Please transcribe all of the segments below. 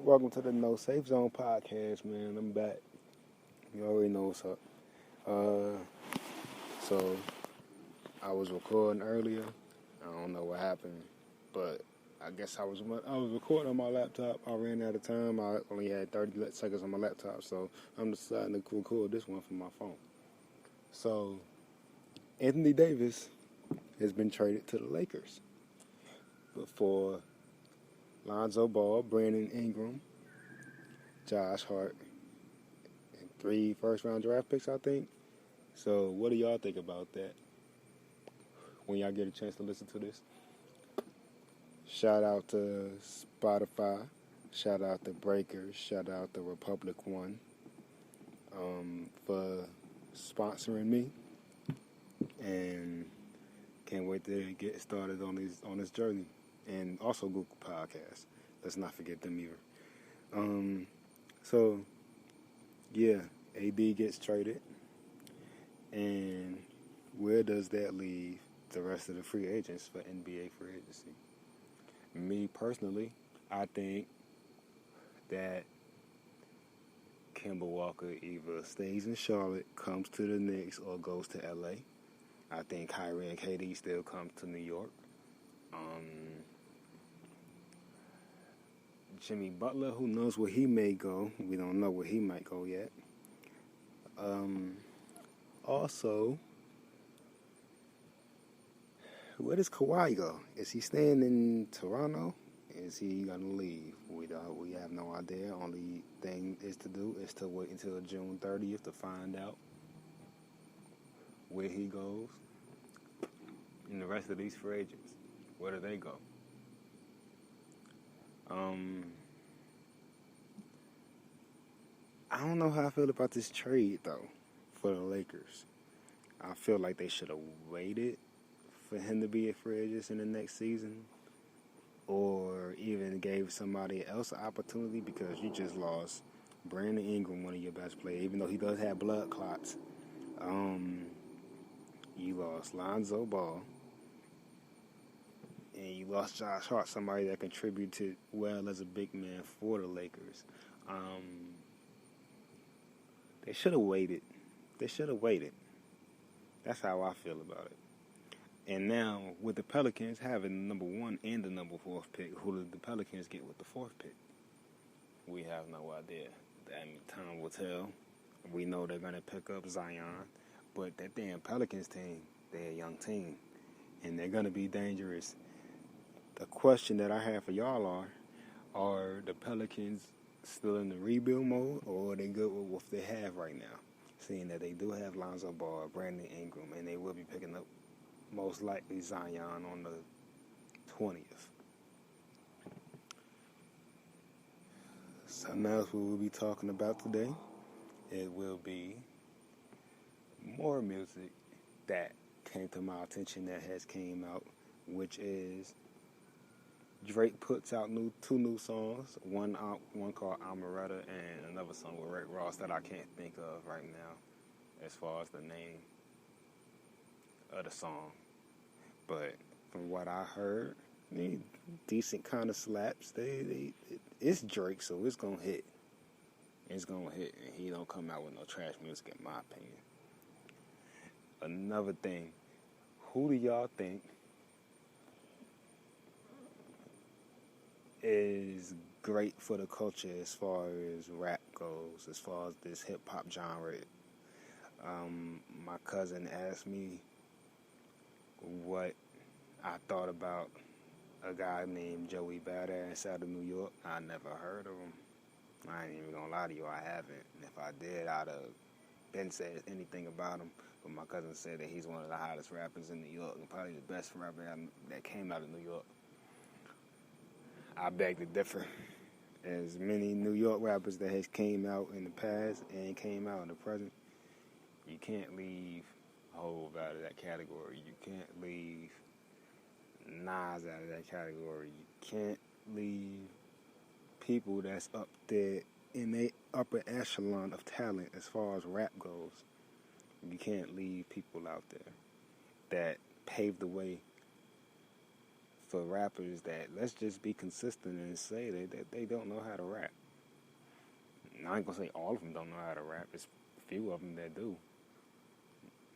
Welcome to the No Safe Zone podcast, man. I'm back. You already know what's up. Uh, so I was recording earlier. I don't know what happened, but I guess I was recording on my laptop. I ran out of time. I only had 30 seconds on my laptop, so I'm deciding to record this one from my phone. So Anthony Davis has been traded to the Lakers, but for Lonzo Ball, Brandon Ingram, Josh Hart, and 3 first-round draft picks, I think. So, what do y'all think about that when y'all get a chance to listen to this? Shout out to Spotify. Shout out to Breakers. Shout out to Republic One for sponsoring me. And can't wait to get started on this journey. And also Google Podcasts. Let's not forget them either. So, yeah, AD gets traded. And where does that leave the rest of the free agents for NBA free agency? Me personally, I think that Kemba Walker either stays in Charlotte, comes to the Knicks, or goes to LA. I think Kyrie and KD still comes to New York. Jimmy Butler, who knows where he may go? We don't know where he might go yet. Also, where does Kawhi go? Is he staying in Toronto? Is he gonna leave? We have no idea. Only thing is to do is to wait until June 30th to find out where he goes. And the rest of these free agents, where do they go? I don't know how I feel about this trade though for the Lakers. I feel like they should have waited for him to be a free agent in the next season, or even gave somebody else an opportunity, because you just lost Brandon Ingram, one of your best players, even though he does have blood clots. You lost Lonzo Ball, and you lost Josh Hart, somebody that contributed well as a big man for the Lakers. They should have waited. That's how I feel about it. And now, with the Pelicans having the number 1 and the number 4th pick, who did the Pelicans get with the 4th pick? We have no idea. Time will tell. We know they're going to pick up Zion. But that damn Pelicans team, they're a young team. And they're going to be dangerous. The question that I have for y'all are the Pelicans still in the rebuild mode, or are they good with what they have right now? Seeing that they do have Lonzo Ball, Brandon Ingram, and they will be picking up most likely Zion on the 20th. Something else we will be talking about today, it will be more music that came to my attention that has came out, which is Drake puts out 2 new songs, one called Amaretta and another song with Rick Ross that I can't think of right now as far as the name of the song. But from what I heard, decent kind of slaps. It's Drake, so it's gonna hit. It's gonna hit, and he don't come out with no trash music, in my opinion. Another thing, who do y'all think is great for the culture as far as rap goes, as far as this hip-hop genre? My cousin asked me what I thought about a guy named Joey Badass out of New York. I never heard of him. I ain't even gonna lie to you, I haven't. And if I did, I'd have been said anything about him. But my cousin said that he's one of the hottest rappers in New York, and probably the best rapper that came out of New York. I beg to differ. As many New York rappers that has came out in the past and came out in the present, you can't leave Hov out of that category. You can't leave Nas out of that category. You can't leave people that's up there in the upper echelon of talent as far as rap goes. You can't leave people out there that paved the way for rappers that, let's just be consistent and say that they don't know how to rap. I ain't gonna say all of them don't know how to rap. It's a few of them that do.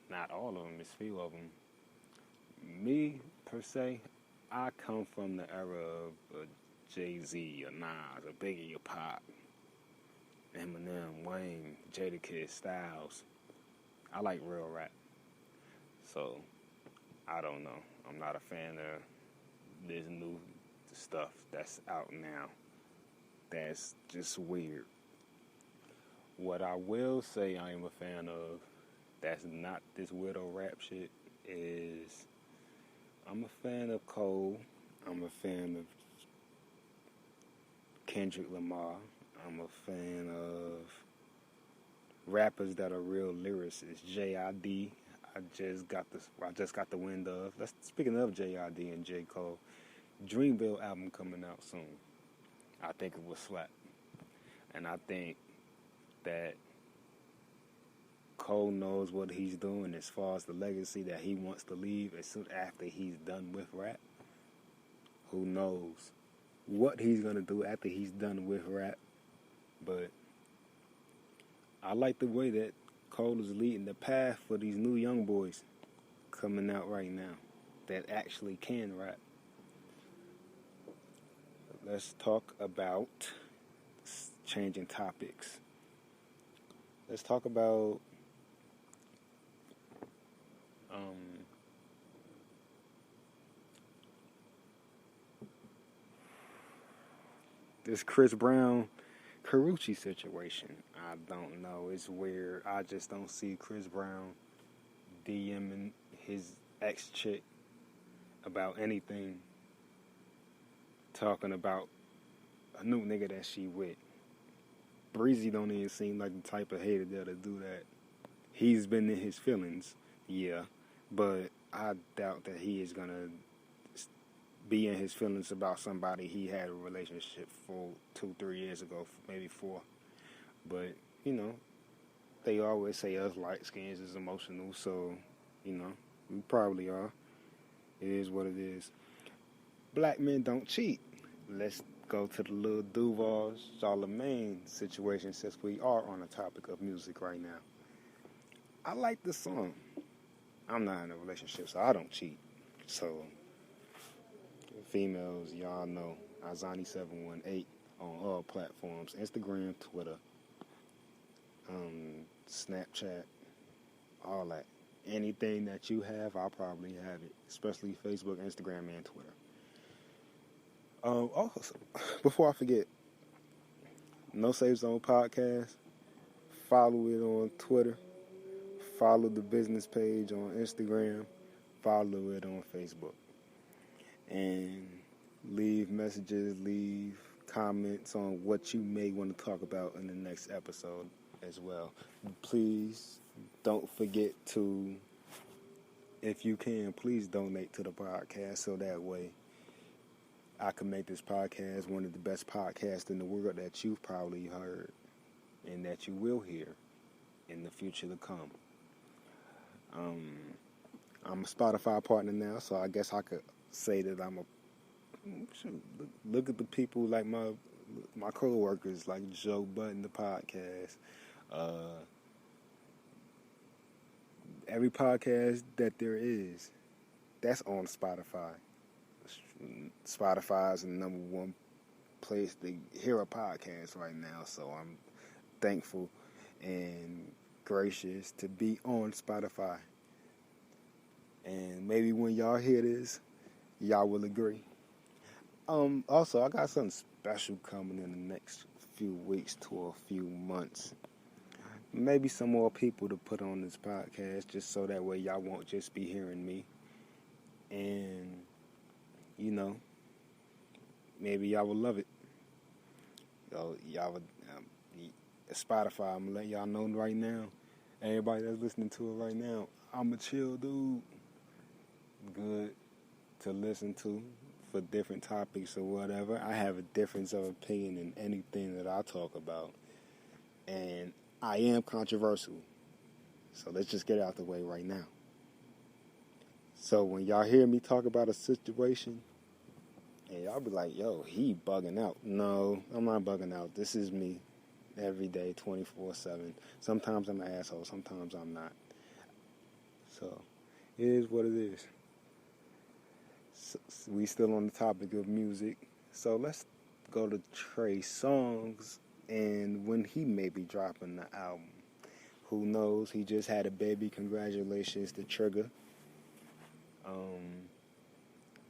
Not all of them. It's few of them. Me, per se, I come from the era of Jay-Z, or Nas, or Biggie, or Pop, Eminem, Wayne, Jadakiss, Styles. I like real rap. So, I don't know. I'm not a fan of this new stuff that's out now. That's just weird. What I will say I am a fan of, that's not this widow rap shit, is I'm a fan of Cole. I'm a fan of Kendrick Lamar. I'm a fan of rappers that are real lyricists. J.I.D. I just got the wind of. Speaking of J.I.D. and J. Cole, Dreamville album coming out soon. I think it will slap. And I think that Cole knows what he's doing as far as the legacy that he wants to leave as soon after he's done with rap. Who knows what he's going to do after he's done with rap. But I like the way that Cole is leading the path for these new young boys coming out right now that actually can rap. Let's talk about changing topics. Let's talk about this Chris Brown Karrueche situation. I don't know. It's weird. I just don't see Chris Brown DMing his ex-chick about anything, talking about a new nigga that she with. Breezy don't even seem like the type of hater that'll do that. He's been in his feelings, yeah, but I doubt that he is gonna be in his feelings about somebody he had a relationship for 2-3 years ago, maybe 4. But, you know, they always say us light skins is emotional, so, you know, we probably are. It is what it is. Black men don't cheat. Let's go to the Lil Duval Charlemagne situation since we are on the topic of music right now. I like the song. I'm not in a relationship, so I don't cheat. So, females, y'all know, Azani718 on all platforms, Instagram, Twitter, Snapchat, all that. Anything that you have, I'll probably have it, especially Facebook, Instagram, and Twitter. Also, before I forget, No Safe Zone Podcast, follow it on Twitter, follow the business page on Instagram, follow it on Facebook. And leave messages, leave comments on what you may want to talk about in the next episode as well. Please don't forget to, if you can, please donate to the podcast so that way I can make this podcast one of the best podcasts in the world that you've probably heard and that you will hear in the future to come. I'm a Spotify partner now, so I guess I could say that I'm look at the people like my co-workers, like Joe Budden, the podcast. Every podcast that there is, that's on Spotify. Spotify is the number one place to hear a podcast right now, so I'm thankful and gracious to be on Spotify. And maybe when y'all hear this, y'all will agree. Also, I got something special coming in the next few weeks to a few months. Maybe some more people to put on this podcast, just so that way y'all won't just be hearing me. And, you know, maybe y'all will love it. Y'all would, Spotify, I'm going to let y'all know right now. Everybody that's listening to it right now, I'm a chill dude. Good to listen to for different topics or whatever. I have a difference of opinion in anything that I talk about. And I am controversial. So let's just get it out the way right now. So when y'all hear me talk about a situation And y'all be like, yo, he bugging out. No, I'm not bugging out. This is me every day, 24/7. Sometimes I'm an asshole, sometimes I'm not. So, it is what it is. So, we still on the topic of music. So, let's go to Trey Songz and when he may be dropping the album. Who knows? He just had a baby. Congratulations to Trigger.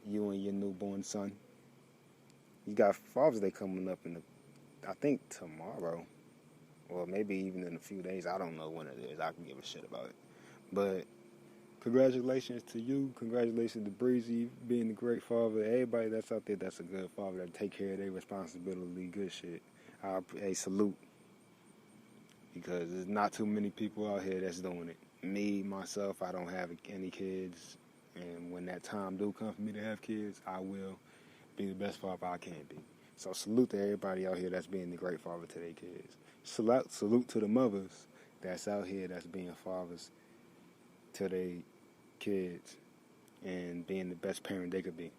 You and your newborn son. You got Father's Day coming up I think tomorrow, or maybe even in a few days. I don't know when it is. I can give a shit about it. But congratulations to you. Congratulations to Breezy being a great father. Everybody that's out there that's a good father that take care of their responsibility. Good shit. I salute, because there's not too many people out here that's doing it. Me, myself, I don't have any kids. And when that time do come for me to have kids, I will be the best father I can be. So salute to everybody out here that's being the great father to their kids. Salute to the mothers that's out here that's being fathers to their kids and being the best parent they could be.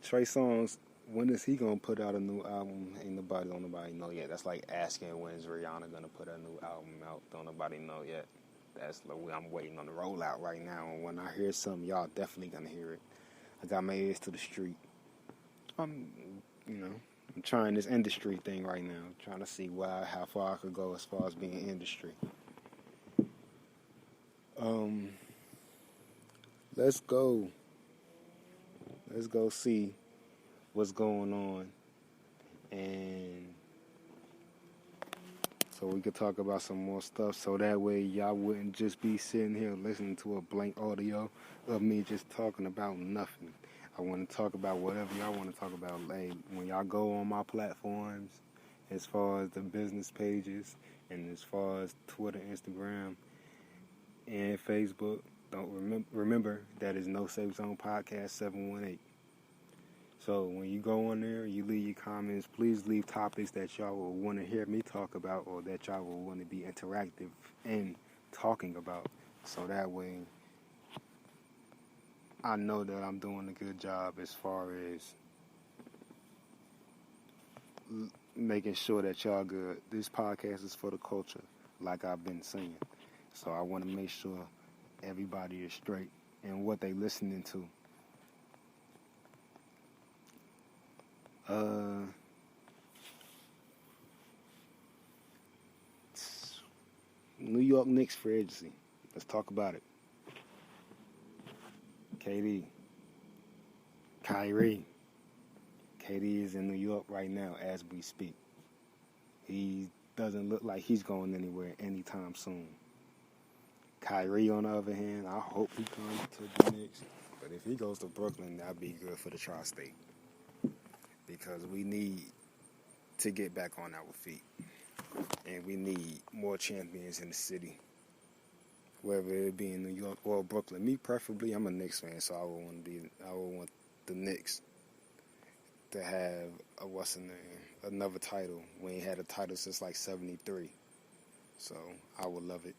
Trey Songz, when is he gonna put out a new album? Ain't nobody know yet. That's like asking when's Rihanna gonna put a new album out. Don't nobody know yet. That's I'm waiting on the rollout right now. And when I hear something, y'all definitely gonna hear it. I got my ears to the street. I'm trying this industry thing right now. Trying to see how far I could go as far as being industry. Let's go see what's going on, and so we could talk about some more stuff, so that way y'all wouldn't just be sitting here listening to a blank audio of me just talking about nothing. I want to talk about whatever y'all want to talk about. Like, when y'all go on my platforms, as far as the business pages, and as far as Twitter, Instagram, and Facebook, don't remember that is No Safe Zone Podcast 718. So when you go on there, you leave your comments. Please leave topics that y'all will want to hear me talk about, or that y'all will want to be interactive in talking about. So that way, I know that I'm doing a good job as far as making sure that y'all good. This podcast is for the culture, like I've been saying. So I want to make sure everybody is straight in what they listening to. New York Knicks free agency. Let's talk about it. KD. Kyrie. KD is in New York right now as we speak. He doesn't look like he's going anywhere anytime soon. Kyrie, on the other hand, I hope he comes to the Knicks. But if he goes to Brooklyn, that'd be good for the Tri-State. Because we need to get back on our feet. And we need more champions in the city. Whether it be in New York or Brooklyn. Me, preferably, I'm a Knicks fan, so I would want the Knicks to have another title. We ain't had a title since like 73. So I would love it.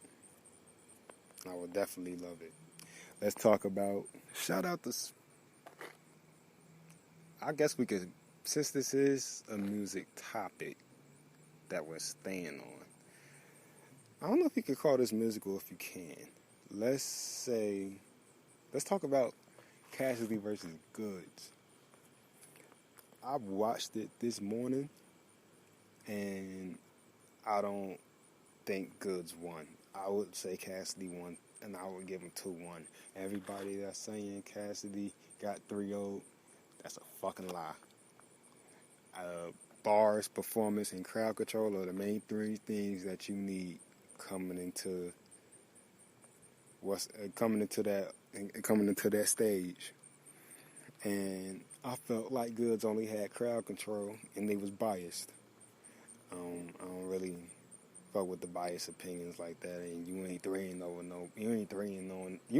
I would definitely love it. Let's talk about, shout out to, I guess we could, since this is a music topic that we're staying on, I don't know if you could call this musical, if you can. Let's talk about Cassidy versus Goods. I watched it this morning, and I don't think Goods won. I would say Cassidy won, and I would give him 2-1. Everybody that's saying Cassidy got 3-0, that's a fucking lie. Bars, performance, and crowd control are the main 3 things that you need coming into that stage. And I felt like Goods only had crowd control, and they was biased. I don't really fuck with the biased opinions like that. And you ain't 3-0 you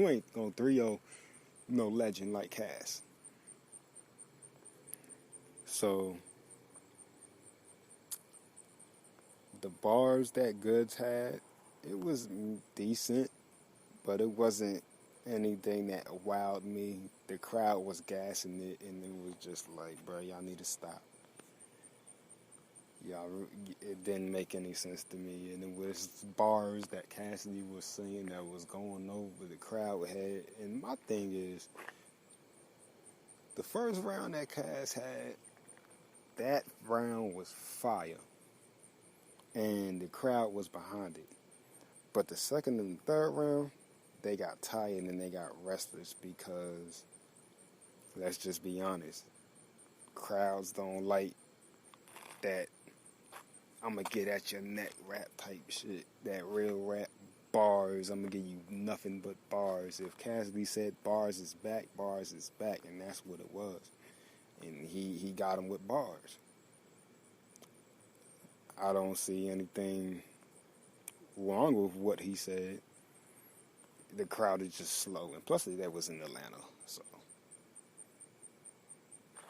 ain't gonna 3-0 no legend like Cass. So the bars that Goods had, it was decent, but it wasn't anything that wowed me. The crowd was gassing it, and it was just like, bro, y'all need to stop. Y'all, it didn't make any sense to me, and it was bars that Cassidy was singing that was going over the crowd had. And my thing is, the first round that Cass had, that round was fire, and the crowd was behind it. But the second and third round, they got tired and they got restless because, let's just be honest, crowds don't like that I'm going to get at your neck rap type shit. That real rap bars, I'm going to give you nothing but bars. If Cassidy said bars is back, and that's what it was. And he got him with bars. I don't see anything wrong with what he said. The crowd is just slow. And plus, that was in Atlanta, so.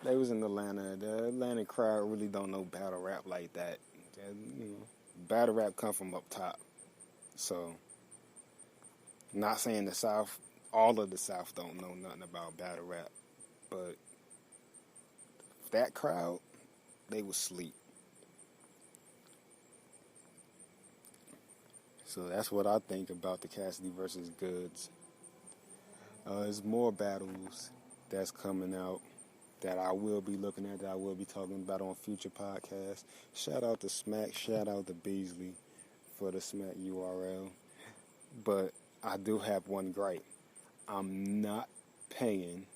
They was in Atlanta. The Atlanta crowd really don't know battle rap like that. You know, battle rap come from up top. So, not saying the South, all of the South don't know nothing about battle rap. But that crowd, they was sleep. So that's what I think about the Cassidy versus Goods. There's more battles that's coming out that I will be looking at, that I will be talking about on future podcasts. Shout out to Smack, shout out to Beasley for the Smack URL. But I do have one gripe. I'm not paying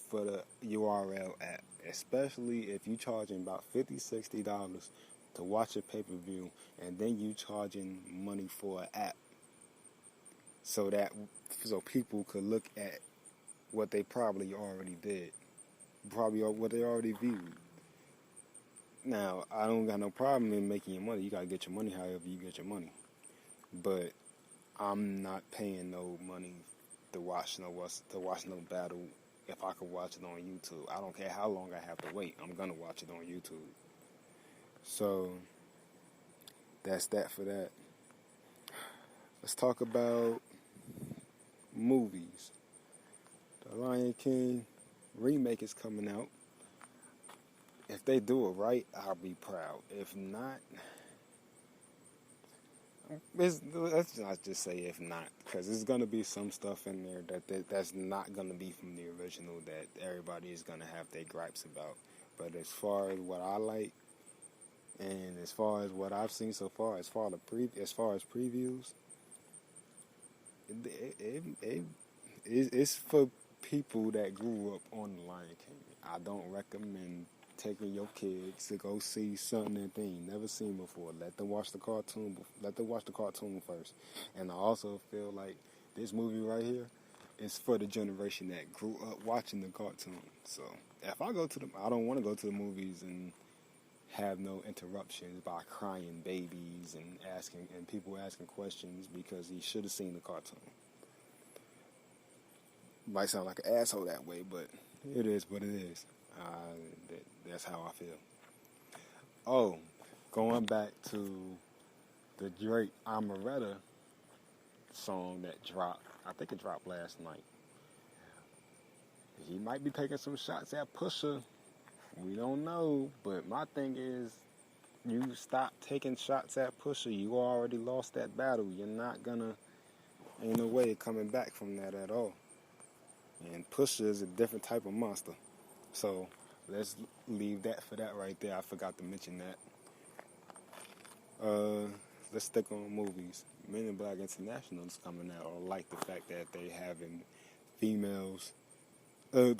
for the URL app, especially if you're charging about $50, $60 to watch a pay-per-view, and then you charging money for an app so people could look at what they probably already did, probably what they already viewed. Now, I don't got no problem in making your money. You gotta get your money however you get your money. But I'm not paying no money to watch no battle if I could watch it on YouTube. I don't care how long I have to wait. I'm gonna watch it on YouTube. So that's that for that. Let's talk about movies. The Lion King remake is coming out. If they do it right, I'll be proud. If not, let's not just say if not, because there's going to be some stuff in there that's not going to be from the original that everybody is going to have their gripes about. But as far as what I like, and as far as what I've seen so far, as far as previews, it's for people that grew up on The Lion King. I don't recommend taking your kids to go see something that they ain't never seen before. Let them watch the cartoon. Let them watch the cartoon first. And I also feel like this movie right here is for the generation that grew up watching the cartoon. So if I don't want to go to the movies and have no interruptions by crying babies and people asking questions because he should have seen the cartoon. Might sound like an asshole that way, but it is what it is. That's how I feel. Oh, going back to the Drake Amaretta song that dropped. I think it dropped last night. He might be taking some shots at Pusha. We don't know, but my thing is, you stop taking shots at Pusha. You already lost that battle. Ain't no way of coming back from that at all. And Pusha is a different type of monster. So let's leave that for that right there. I forgot to mention that. Let's stick on movies. Men in Black International is coming out. I like the fact that they having females. A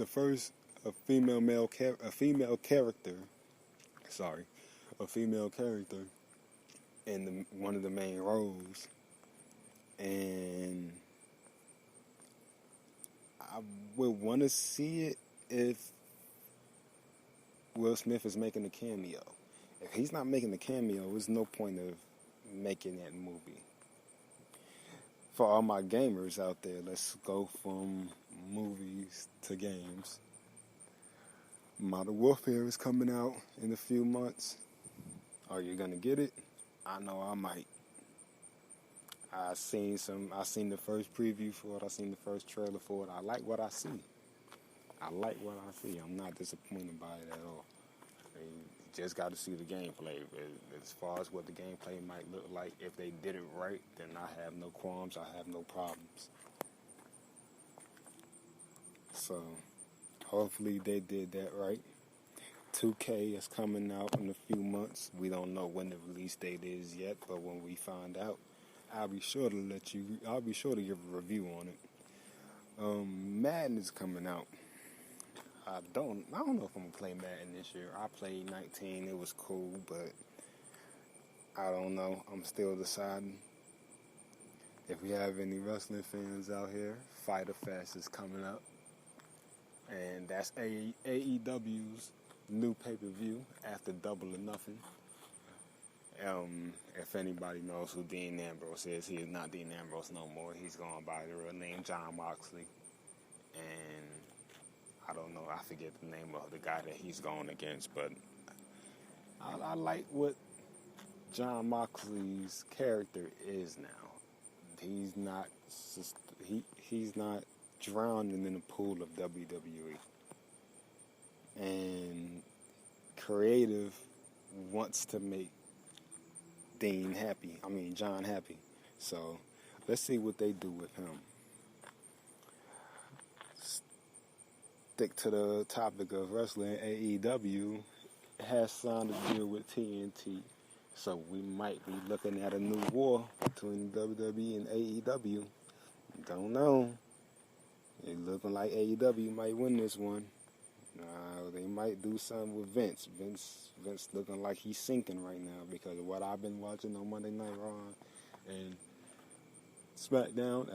female character in one of the main roles, and I would want to see it if Will Smith is making a cameo. If he's not making a cameo, there's no point of making that movie. For all my gamers out there, let's go from movies to games. Modern Warfare is coming out in a few months. Are you going to get it? I know I might. I seen the first preview for it. I seen the first trailer for it. I like what I see. I like what I see. I'm not disappointed by it at all. You just got to see the gameplay. As far as what the gameplay might look like, if they did it right, then I have no qualms. I have no problems. So, hopefully they did that right. 2K is coming out in a few months. We don't know when the release date is yet, but when we find out, I'll be sure to give a review on it. Madden is coming out. I don't know if I'm gonna play Madden this year. I played 19, it was cool, but I don't know. I'm still deciding. If we have any wrestling fans out here, Fyter Fest is coming up, and that's AEW's new pay-per-view after Double or Nothing. If anybody knows who Dean Ambrose is, he is not Dean Ambrose no more. He's gone by the real name Jon Moxley, and I don't know, I forget the name of the guy that he's going against, but I like what Jon Moxley's character is now. He's not drowning in the pool of WWE. And creative wants to make Jon happy. So let's see what they do with him. Stick to the topic of wrestling. AEW has signed a deal with TNT, so we might be looking at a new war between WWE and AEW. Don't know. It's looking like AEW might win this one. They might do something with Vince. Vince looking like he's sinking right now because of what I've been watching on Monday Night Raw and SmackDown.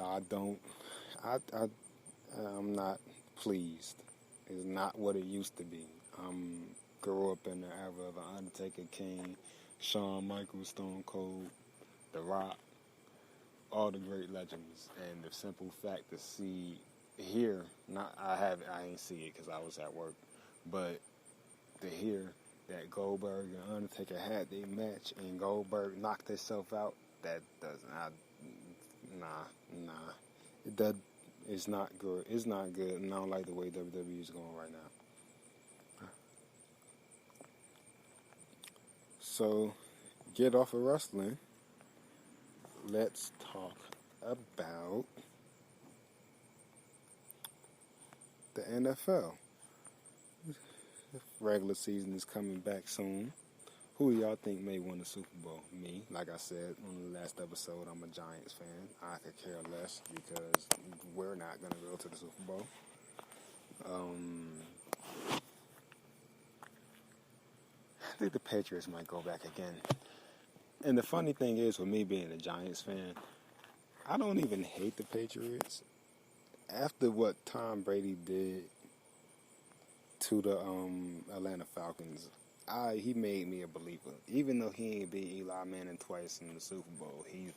I'm not pleased. It's not what it used to be. Grew up in the era of Undertaker, King, Shawn Michaels, Stone Cold, The Rock, all the great legends, and the simple fact to see here, I ain't see it because I was at work, but to hear that Goldberg and Undertaker had their match and Goldberg knocked himself out, that doesn't, it's not good. It's not good, and I don't like the way WWE is going right now. So, get off of wrestling. Let's talk about the NFL. Regular season is coming back soon. Who y'all think may win the Super Bowl? Me. Like I said on the last episode, I'm a Giants fan. I could care less because we're not going to go to the Super Bowl. I think the Patriots might go back again. And the funny thing is, with me being a Giants fan, I don't even hate the Patriots. After what Tom Brady did to the Atlanta Falcons, he made me a believer. Even though he ain't beat Eli Manning twice in the Super Bowl, you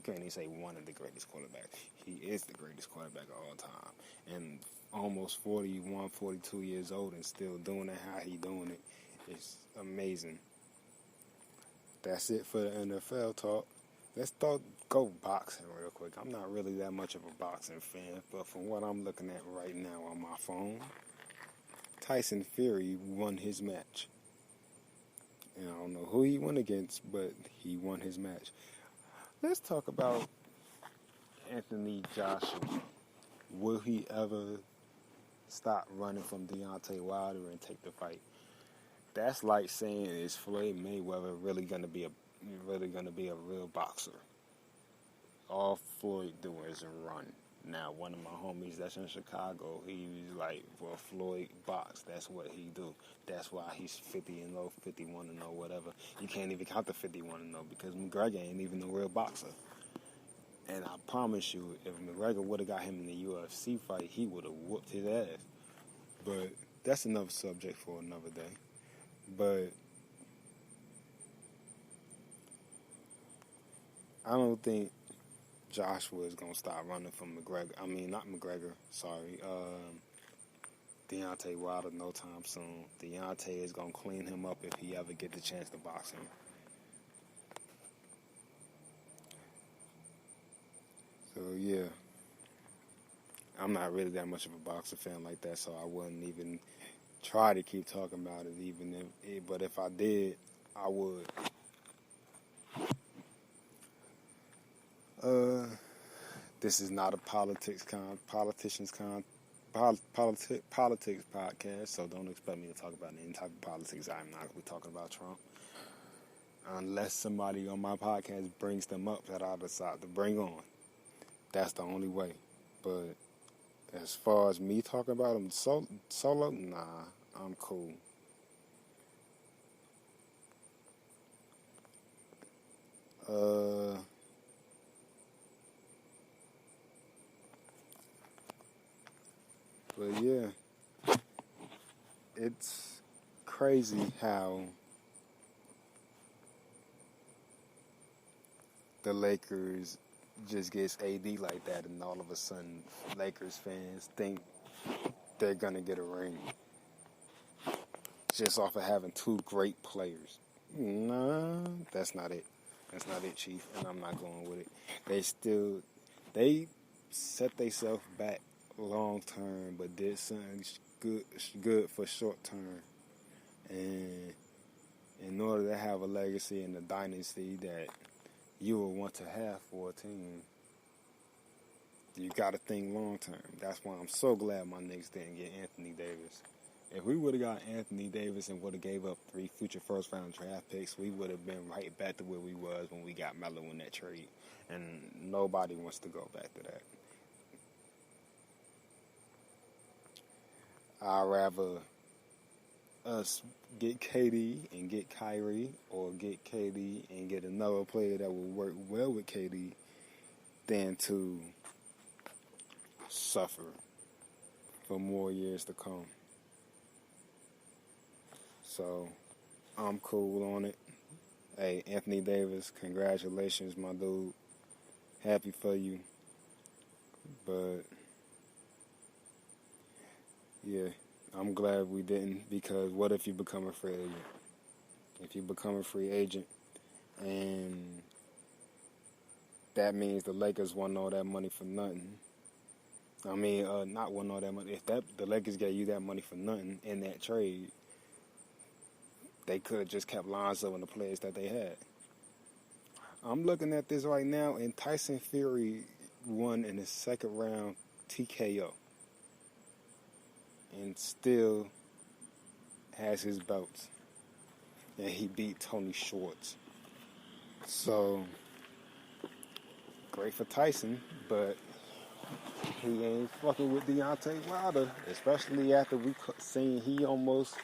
can't even say one of the greatest quarterbacks. He is the greatest quarterback of all time. And almost 41, 42 years old and still doing it how he doing it. It's amazing. That's it for the NFL talk. Let's go boxing real quick. I'm not really that much of a boxing fan, but from what I'm looking at right now on my phone, Tyson Fury won his match. And I don't know who he went against, but he won his match. Let's talk about Anthony Joshua. Will he ever stop running from Deontay Wilder and take the fight? That's like saying, is Floyd Mayweather really gonna be a real boxer? All Floyd doing is run. Now, one of my homies that's in Chicago, he was like, well, Floyd box. That's what he do. That's why he's 50-0, 51-0, whatever. You can't even count the 51-0 because McGregor ain't even a real boxer. And I promise you, if McGregor would have got him in the UFC fight, he would have whooped his ass. But that's another subject for another day. But I don't think Joshua is going to stop running from McGregor. I mean, not McGregor, sorry. Deontay Wilder no time soon. Deontay is going to clean him up if he ever get the chance to box him. yeah, I'm not really that much of a boxer fan like that, so I wouldn't even try to keep talking about it. But if I did, I would. Uh, this is not a politics podcast, so don't expect me to talk about any type of politics. I'm not going to be talking about Trump unless somebody on my podcast brings them up that I decide to bring on. That's the only way. But as far as me talking about them solo, nah, I'm cool. But yeah, it's crazy how the Lakers just gets AD like that, and all of a sudden, Lakers fans think they're gonna get a ring just off of having two great players. Nah, that's not it. That's not it, Chief, and I'm not going with it. They set themselves back long term, but did something good for short term. And in order to have a legacy and a dynasty that you will want to have for a team, you got to think long term. That's why I'm so glad my Knicks didn't get Anthony Davis. If we would have got Anthony Davis and would have gave up 3 future first-round draft picks, we would have been right back to where we was when we got Melo in that trade. And nobody wants to go back to that. I'd rather us get KD and get Kyrie, or get KD and get another player that will work well with KD, than to suffer for more years to come. So I'm cool on it. Hey, Anthony Davis, congratulations, my dude. Happy for you. But yeah, I'm glad we didn't, because what if you become a free agent? If you become a free agent and that means the Lakers won all that money for nothing. I mean, not won all that money. If the Lakers gave you that money for nothing in that trade, they could have just kept Lonzo and the players that they had. I'm looking at this right now, and Tyson Fury won in the second round TKO. And still has his belts. And he beat Tony Schwartz. So, great for Tyson, but he ain't fucking with Deontay Wilder. Especially after we seen he almost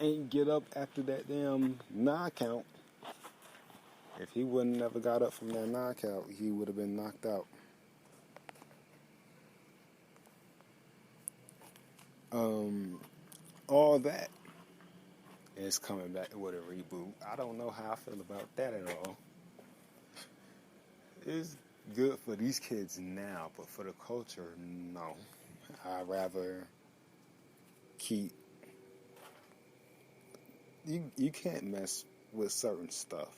ain't get up after that damn knockout. If he wouldn't never got up from that knockout, he would have been knocked out. All that is coming back with a reboot. I don't know how I feel about that at all. It's good for these kids now, but for the culture, no. I'd rather keep... You can't mess with certain stuff.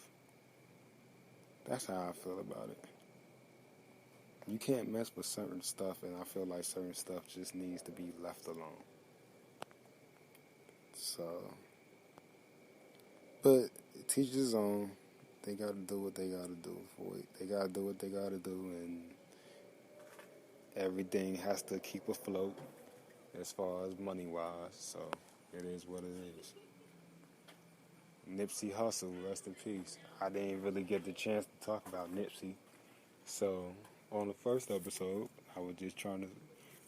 That's how I feel about it. You can't mess with certain stuff, and I feel like certain stuff just needs to be left alone. So, but teachers on, they got to do what they got to do for it. They got to do what they got to do, and everything has to keep afloat as far as money-wise. So, it is what it is. Nipsey Hussle, rest in peace. I didn't really get the chance to talk about Nipsey. So, on the first episode, I was just trying to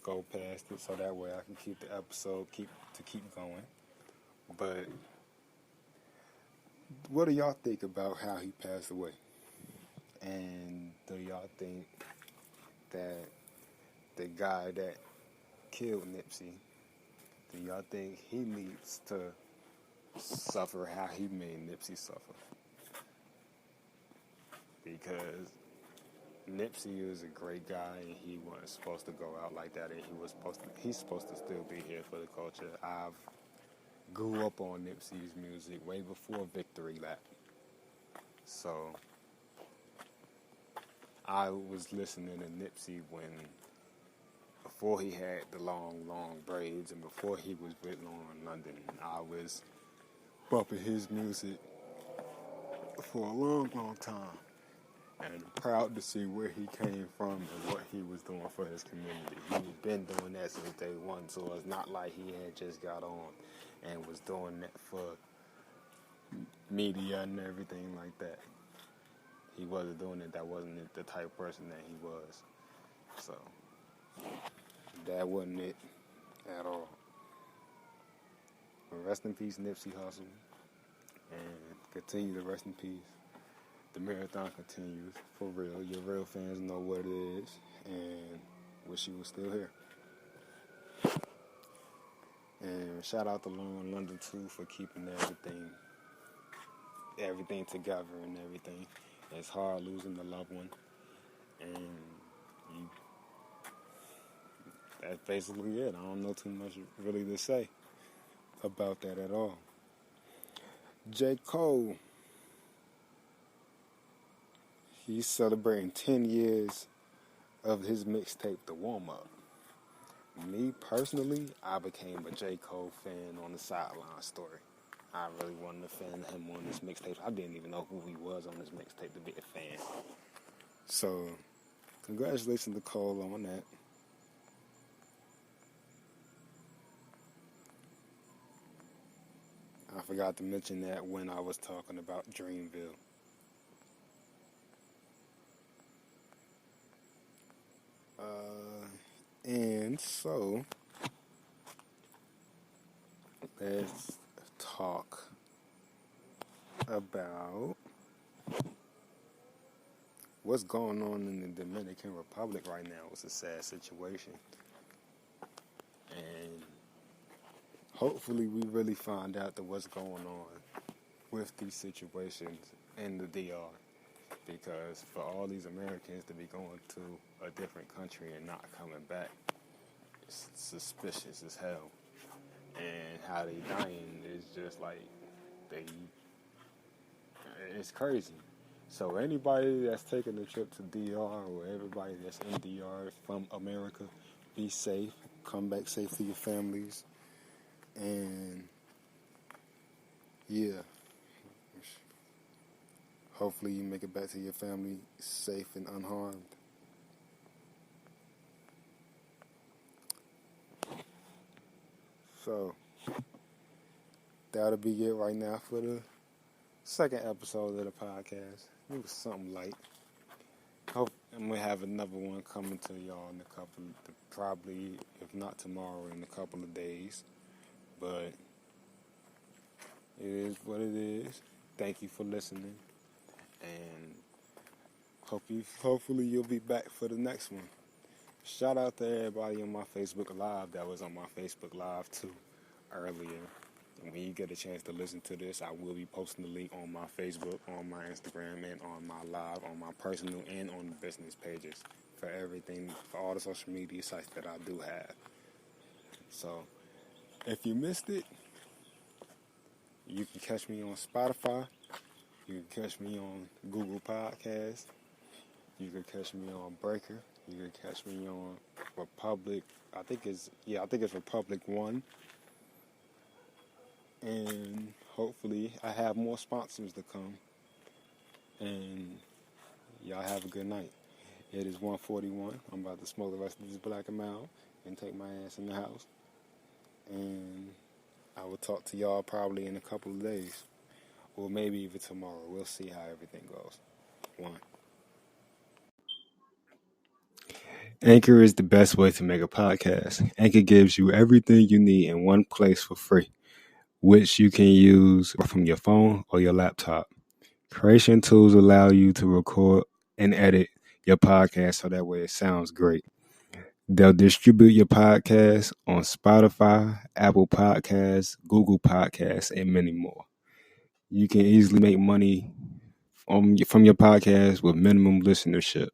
go past it so that way I can keep the episode keep going. But what do y'all think about how he passed away? And do y'all think that the guy that killed Nipsey, do y'all think he needs to suffer how he made Nipsey suffer? Because Nipsey is a great guy, and he wasn't supposed to go out like that, and he's supposed to still be here for the culture. I've grew up on Nipsey's music way before Victory Lap. So I was listening to Nipsey before he had the long braids and before he was with Lauren London. I was bumping his music for a long time. And proud to see where he came from and what he was doing for his community. He's been doing that since day one, so it's not like he had just got on and was doing that for media and everything like that. He wasn't doing it. That wasn't the type of person that he was. So that wasn't it at all. But rest in peace, Nipsey Hussle, and continue to rest in peace. The marathon continues, for real. Your real fans know what it is, and wish you were still here. And shout out to Lauren London, too, for keeping everything together and everything. It's hard losing a loved one, and that's basically it. I don't know too much really to say about that at all. J. Cole. He's celebrating 10 years of his mixtape, The Warm Up. Me, personally, I became a J. Cole fan on the Sideline Story. I really wasn't a fan of him on this mixtape. I didn't even know who he was on this mixtape to be a fan. So, congratulations to Cole on that. I forgot to mention that when I was talking about Dreamville. And so, let's talk about what's going on in the Dominican Republic right now. It's a sad situation. And hopefully we really find out what's going on with these situations in the DR. Because for all these Americans to be going to a different country and not coming back, it's suspicious as hell. And how they dying is just like, it's crazy. So anybody that's taking the trip to DR or everybody that's in DR from America, be safe, come back safe to your families, and yeah. Hopefully you make it back to your family safe and unharmed. So, that'll be it right now for the second episode of the podcast. It was something light. Hope I'm going to have another one coming to y'all in probably, if not tomorrow, in a couple of days. But it is what it is. Thank you for listening. And hopefully you'll be back for the next one. Shout out to everybody on my Facebook Live that was on my Facebook Live too earlier. And when you get a chance to listen to this, I will be posting the link on my Facebook, on my Instagram, and on my live, on my personal and on the business pages for everything, for all the social media sites that I do have. So if you missed it, you can catch me on Spotify. You can catch me on Google Podcasts. You can catch me on Breaker. You can catch me on Republic. I think it's Republic One. And hopefully I have more sponsors to come. And y'all have a good night. It is 1:41. I'm about to smoke the rest of this Black and Mild and take my ass in the house. And I will talk to y'all probably in a couple of days. Or maybe even tomorrow. We'll see how everything goes. One. Anchor is the best way to make a podcast. Anchor gives you everything you need in one place for free, which you can use from your phone or your laptop. Creation tools allow you to record and edit your podcast so that way it sounds great. They'll distribute your podcast on Spotify, Apple Podcasts, Google Podcasts, and many more. You can easily make money from your podcast with minimum listenership.